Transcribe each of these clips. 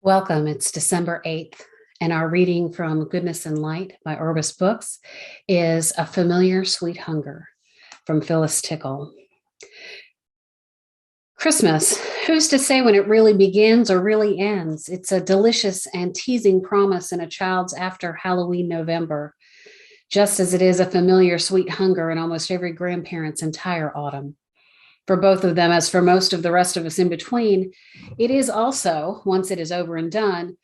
Welcome. It's December 8th, and our reading from Goodness and Light by Orbis Books is A Familiar Sweet Hunger from Phyllis, Tickle. Christmas, who's to say when it really begins or really ends? It's a delicious and teasing promise in a child's after Halloween November, just as it is a familiar sweet hunger in almost every grandparent's entire autumn. For both of them, as for most of the rest of us in between, it is also, once it is over and done,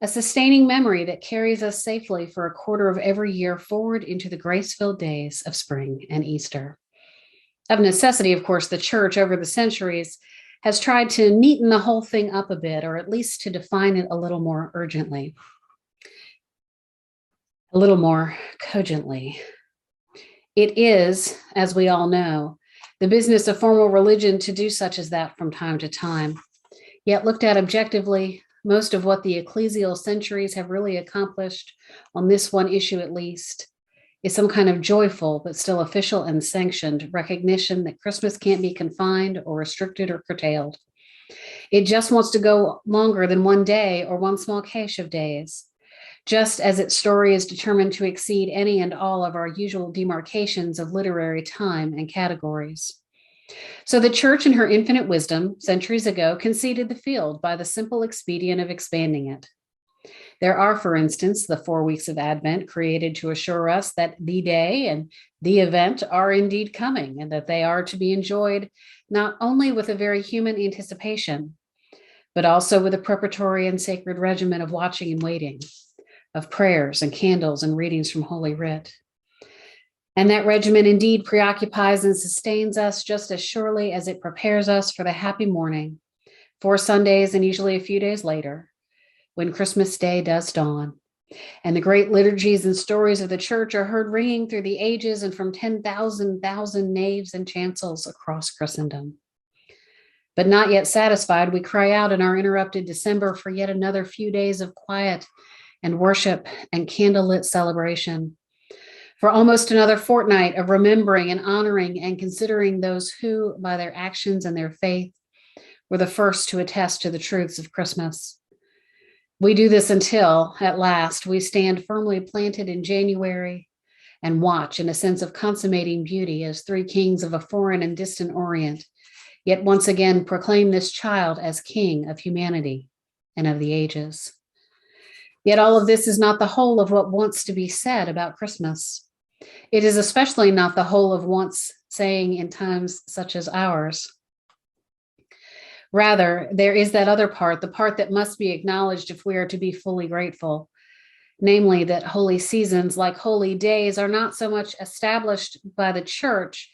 a sustaining memory that carries us safely for a quarter of every year forward into the grace-filled days of spring and Easter. Of necessity, of course, the church over the centuries has tried to neaten the whole thing up a bit, or at least to define it a little more urgently, a little more cogently. It is, as we all know, the business of formal religion to do such as that from time to time. Yet looked at objectively, most of what the ecclesial centuries have really accomplished, on this one issue at least, is some kind of joyful but still official and sanctioned recognition that Christmas can't be confined or restricted or curtailed. It just wants to go longer than one day or one small cache of days, just as its story is determined to exceed any and all of our usual demarcations of literary time and categories. So the church, in her infinite wisdom, centuries ago, conceded the field by the simple expedient of expanding it. There are, for instance, the 4 weeks of Advent created to assure us that the day and the event are indeed coming, and that they are to be enjoyed not only with a very human anticipation, but also with a preparatory and sacred regimen of watching and waiting, of prayers and candles and readings from Holy Writ. And that regimen indeed preoccupies and sustains us just as surely as it prepares us for the happy morning, 4 Sundays and usually a few days later, when Christmas Day does dawn, and the great liturgies and stories of the church are heard ringing through the ages and from 10,000 naves and chancels across Christendom. But not yet satisfied, we cry out in our interrupted December for yet another few days of quiet and worship and candlelit celebration, for almost another fortnight of remembering and honoring and considering those who, by their actions and their faith, were the first to attest to the truths of Christmas. We do this until, at last, we stand firmly planted in January and watch in a sense of consummating beauty as 3 kings of a foreign and distant Orient, yet once again proclaim this child as King of humanity and of the ages. Yet all of this is not the whole of what wants to be said about Christmas. It is especially not the whole of wants saying in times such as ours. Rather, there is that other part, the part that must be acknowledged if we are to be fully grateful, namely that holy seasons, like holy days, are not so much established by the church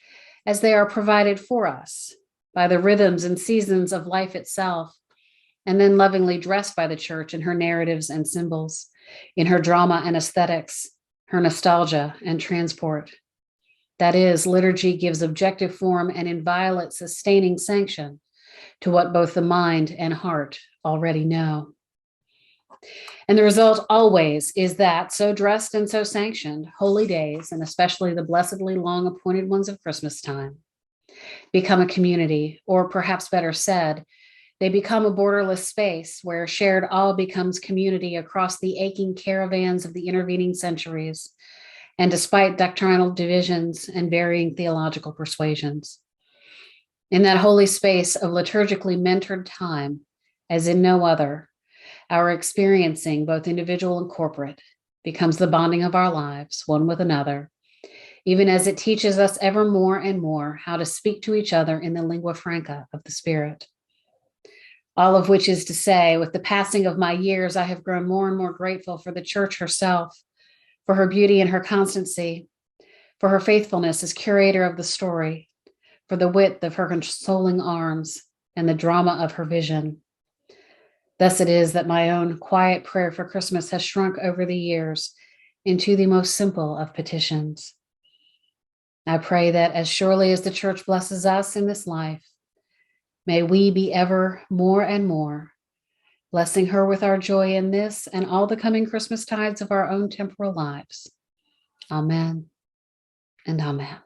as they are provided for us by the rhythms and seasons of life itself, and then lovingly dressed by the church in her narratives and symbols, in her drama and aesthetics, her nostalgia and transport. That is, liturgy gives objective form and inviolate sustaining sanction to what both the mind and heart already know. And the result always is that, so dressed and so sanctioned, holy days, and especially the blessedly long appointed ones of Christmas time, become a community, or perhaps better said, they become a borderless space where shared awe becomes community across the aching caravans of the intervening centuries, and despite doctrinal divisions and varying theological persuasions. In that holy space of liturgically mentored time, as in no other, our experiencing, both individual and corporate, becomes the bonding of our lives, one with another, even as it teaches us ever more and more how to speak to each other in the lingua franca of the Spirit. All of which is to say, with the passing of my years, I have grown more and more grateful for the church herself, for her beauty and her constancy, for her faithfulness as curator of the story, for the width of her consoling arms and the drama of her vision. Thus it is that my own quiet prayer for Christmas has shrunk over the years into the most simple of petitions. I pray that as surely as the church blesses us in this life, may we be ever more and more, blessing her with our joy in this and all the coming Christmas tides of our own temporal lives. Amen and amen.